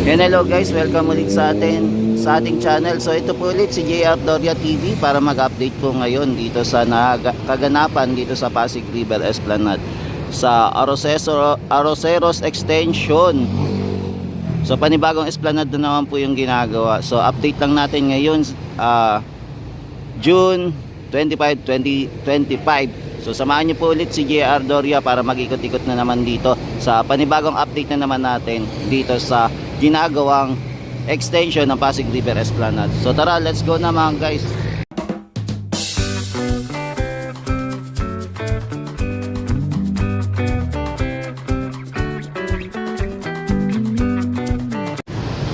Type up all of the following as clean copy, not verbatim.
Yan, hello guys, welcome ulit sa ating channel. So ito po ulit si JR Doria TV para mag-update po ngayon dito sa kaganapan dito sa Pasig River Esplanade sa Aroseros Extension. So panibagong esplanade na naman po yung ginagawa. So update lang natin ngayon June 25, 2025. So samahan niyo po ulit si JR Doria para mag-ikot-ikot na naman dito sa panibagong update na naman natin dito sa ginagawang extension ng Pasig River Esplanade. So tara, let's go naman guys.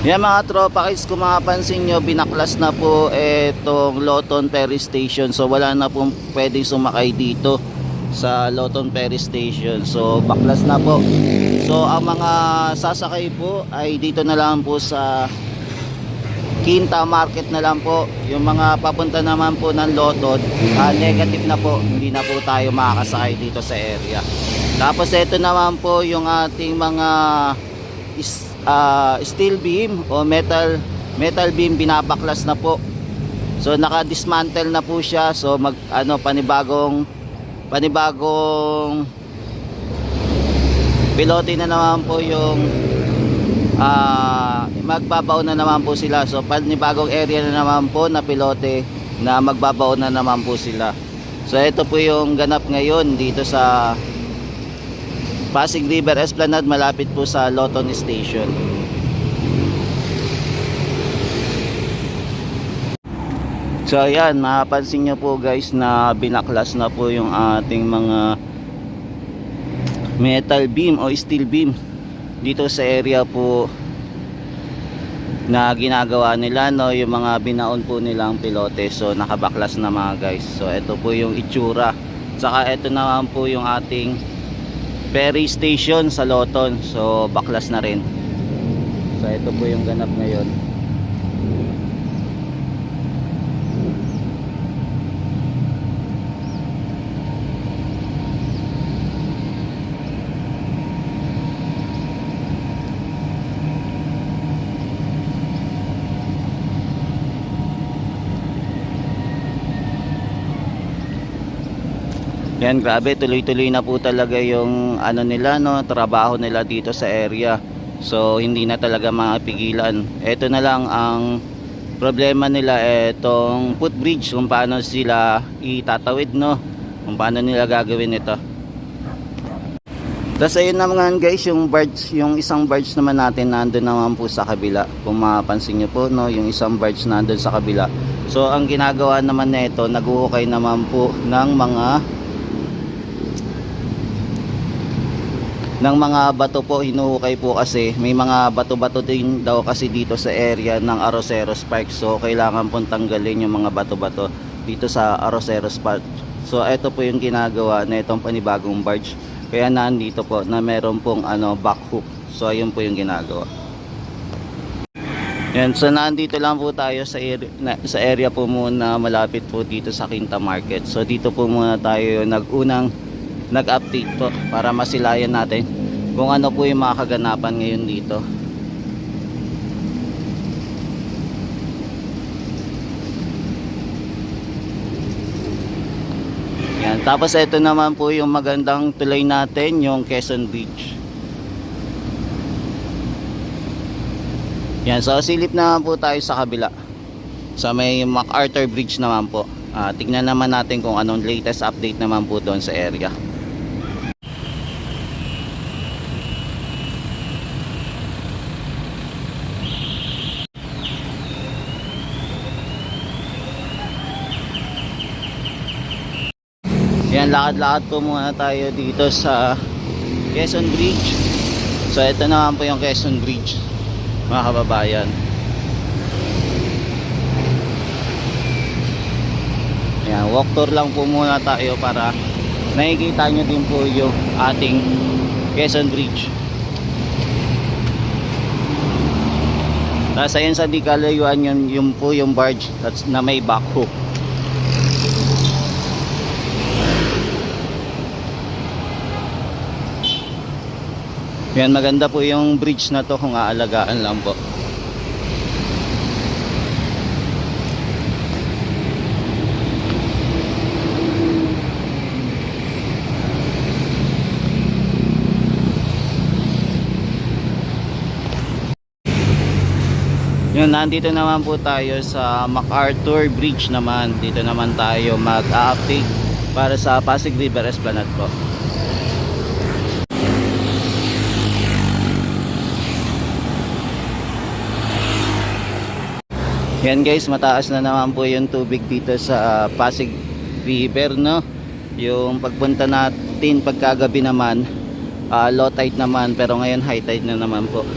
Yan mga tropa guys, kung mapapansin nyo, binaklas na po itong Loton Ferry Station. So wala na pong pwedeng sumakay dito sa Loton Ferry Station. So baklas na po. So ang mga sasakay po ay dito na lang po sa Quinta Market na lang po. Yung mga papunta naman po ng Loton, negative na po. Hindi na po tayo makakasakay dito sa area. Tapos ito naman po yung ating mga steel beam o metal beam, binabaklas na po. So naka-dismantle na po siya. So panibagong pilote na naman po yung magbabaon na naman po sila. So panibagong area na naman po na pilote na magbabaon na naman po sila. So ito po yung ganap ngayon dito sa Pasig River Esplanade, malapit po sa Loton Station. So ayan, mapapansin nyo po guys na binaklas na po yung ating mga metal beam o steel beam dito sa area po na ginagawa nila, no, yung mga binaon po nilang pilote. So nakabaklas na mga guys. So ito po yung itsura. Saka ito naman po yung ating ferry station sa Loton. So baklas na rin. So ito po yung ganap ngayon. Yan, grabe, tuloy-tuloy na po talaga yung nila, no, trabaho nila dito sa area. So hindi na talaga mapigilan. Ito na lang ang problema nila, etong footbridge, kung paano sila itatawid, no, kung paano nila gagawin ito. Tapos ayun naman guys, yung barge, yung isang barge naman natin nandun naman po sa kabila. Kung mapapansin nyo po, no, yung isang barge nandun sa kabila. So ang ginagawa naman nito, naguhukay naman po ng mga bato po, hinuhukay po kasi may mga bato-bato din daw kasi dito sa area ng Aroseros Park. So kailangan pong tanggalin yung mga bato-bato dito sa Aroseros Park. So ito po yung ginagawa na itong panibagong barge. Kaya nandito po na meron pong back hook. So ayun po yung ginagawa. Yan, so nandito lang po tayo sa area po muna malapit po dito sa Quinta Market. So dito po muna tayo nag-update po para masilayan natin kung ano po yung mga kaganapan ngayon dito. Yan, tapos ito naman po yung magandang tulay natin, yung Quezon Bridge. Yan, so silip naman po tayo sa kabila. So may MacArthur Bridge naman po. Tignan naman natin kung anong latest update naman po doon sa area. Yan, lakad-lakad po muna tayo dito sa Quezon Bridge. So ito naman po yung Quezon Bridge, mga kababayan. Yan, walk tour lang po muna tayo para nakikita nyo din po yung ating Quezon Bridge. Tapos ayun sa di kalayuan yung po yung barge na may back hook. Yan, maganda po yung bridge na to kung aalagaan lang po. Yun, nandito naman po tayo sa MacArthur Bridge naman. Dito naman tayo mag-update para sa Pasig River Esplanade po. Yan guys, mataas na naman po yung tubig dito sa Pasig River, no? Yung pagpunta natin pagkagabi naman, low tide naman, pero ngayon high tide na naman po.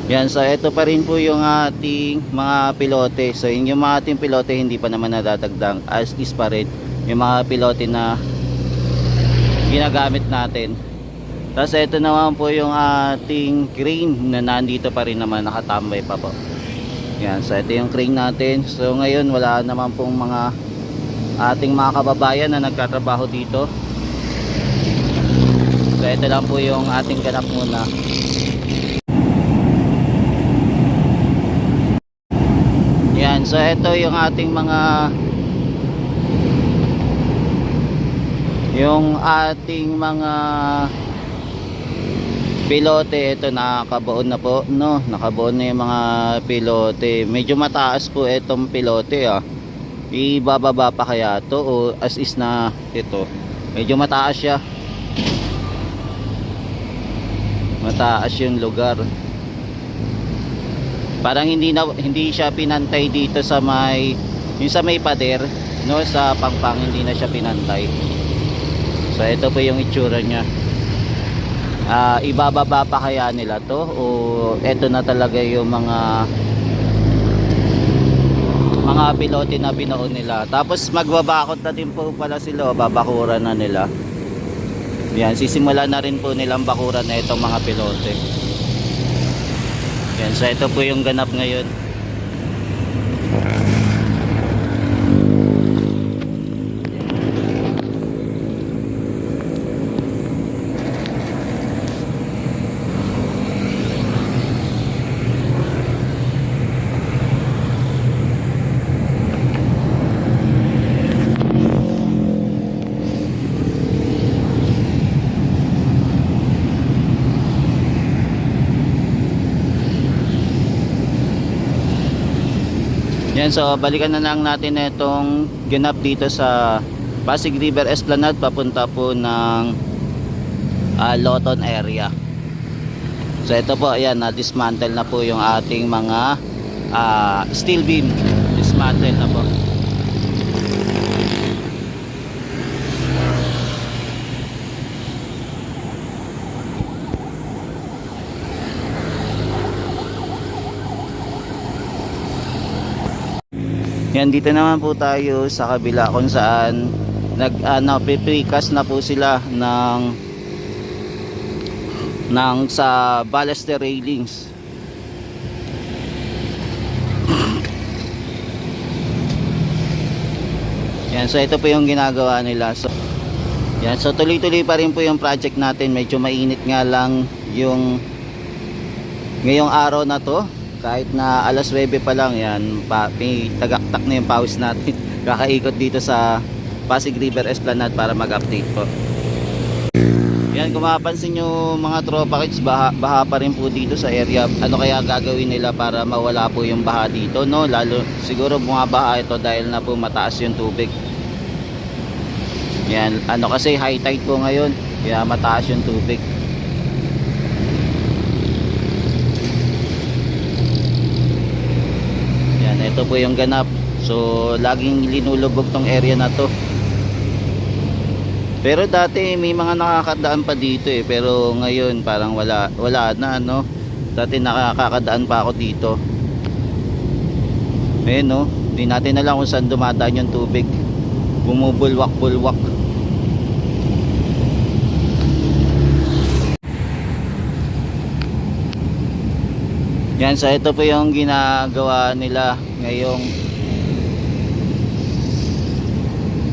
Yan, so ito pa rin po yung ating mga pilote. So yung mga ating pilote hindi pa naman nadadagdag, as is pa rin yung mga pilote na ginagamit natin. Tapos ito naman po yung ating crane na nandito pa rin naman, nakatambay pa po. Yan, so ito yung crane natin. So ngayon wala naman pong mga ating mga kababayan na nagtatrabaho dito. So ito lang po yung ating ganap muna. Yan, so ito yung ating mga pilote. Ito nakabaon na po, no? Nakabaon na yung mga pilote. Medyo mataas po itong pilote, ibababa pa kaya to o as is na ito? Medyo mataas siya. Mataas yung lugar. Parang hindi siya pinantay dito sa may pader, no, sa Pangpang, hindi na siya pinantay. So ito po yung itsura niya. Ibababa pa kaya nila to o ito na talaga yung mga pilote na binaon nila. Tapos magbabakot na din po pala sila, babakuran na nila. Yan, sisimula na rin po nilang bakuran na itong mga pilote. Yan, so ito po yung ganap ngayon. Yan, so balikan na lang natin itong ganap dito sa Pasig River Esplanade papunta po ng Loton area. So ito po, ayan, na-dismantle na po yung ating mga steel beam. Dismantle na po. Yan, dito naman po tayo sa kabila kung saan precast na po sila ng sa baluster railings. Yan, so ito po yung ginagawa nila. So yan, so tuloy-tuloy pa rin po yung project natin. Medyo mainit nga lang yung ngayong araw na to. Kahit na alas 9 pa lang, yan, tagaktak na yung pawis natin. Kakaikot dito sa Pasig River Esplanade para mag-update po. Yan, kung mapapansin nyo mga tropa kids, baha pa rin po dito sa area. Ano kaya gagawin nila para mawala po yung baha dito, no? Lalo siguro bumabaha ito dahil na po mataas yung tubig. Yan, kasi high tide po ngayon, kaya mataas yung tubig. Ito po yung ganap. So laging linulubog tong area na to. Pero dati may mga nakakadaan pa dito pero ngayon parang wala na, no. Dati nakakadaan pa ako dito. No, hindi natin alam kung saan dumadaan yung tubig. Bumubulwak-bulwak. Yan, so ito po yung ginagawa nila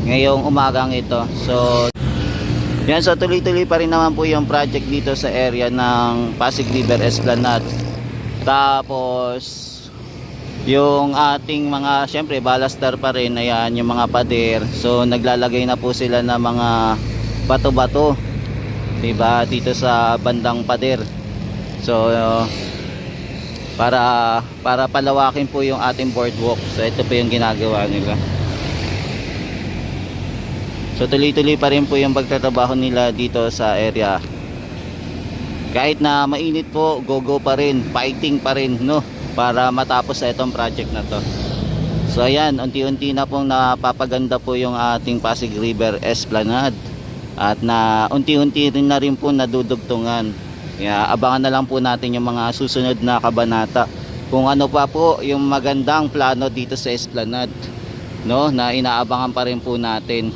ngayong umagang ito. So Yan, so tuloy-tuloy pa rin naman po yung project dito sa area ng Pasig River Esplanade. Tapos yung ating mga, syempre balastar pa rin, ayan yung mga pader. So naglalagay na po sila ng mga bato-bato, diba, dito sa bandang pader. So para palawakin po yung ating boardwalk. So ito po yung ginagawa nila. So tuloy-tuloy pa rin po yung pagtatrabaho nila dito sa area. Kahit na mainit po, go pa rin, fighting pa rin, no, para matapos sa itong project na to. So ayan, unti-unti na pong napapaganda po yung ating Pasig River Esplanade. At na unti-unti rin na rin po nadudugtungan. Kaya abangan na lang po natin yung mga susunod na kabanata. Kung ano pa po yung magandang plano dito sa Esplanade, no, na inaabangan pa rin po natin.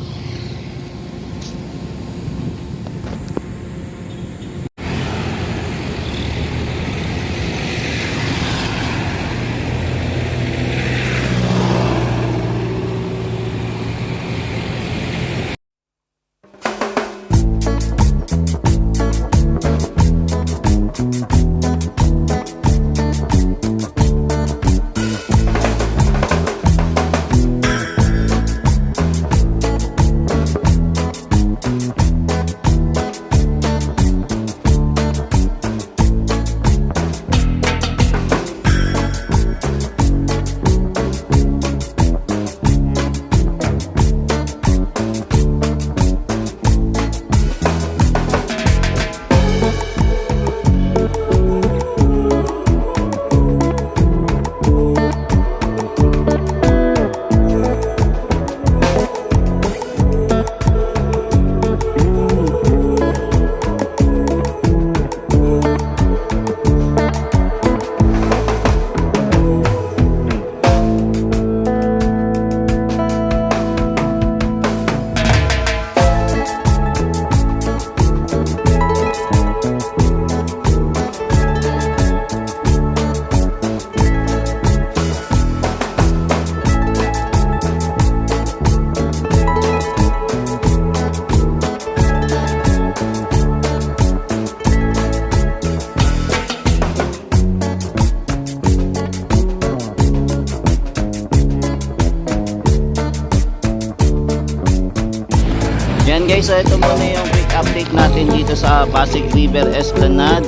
Yan guys, so ito muna yung quick update natin dito sa Pasig River Esplanade.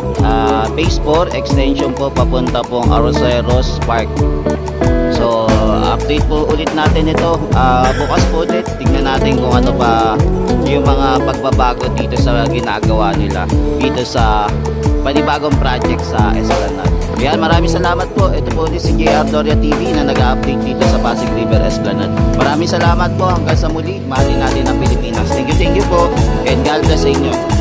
Phase 4 extension po papunta pong Arroceros Park. So update po ulit natin ito. Bukas po ulit, tingnan natin kung ano pa yung mga pagbabago dito sa ginagawa nila dito sa panibagong project sa Esplanade. Yan, maraming salamat po. Ito po ulit si JR Doria TV na nag-update dito sa Pasig River Esplanade. Maraming salamat po. Hanggang sa muli, mahalin natin ang Pilipinas. Thank you po. And God bless sa inyo.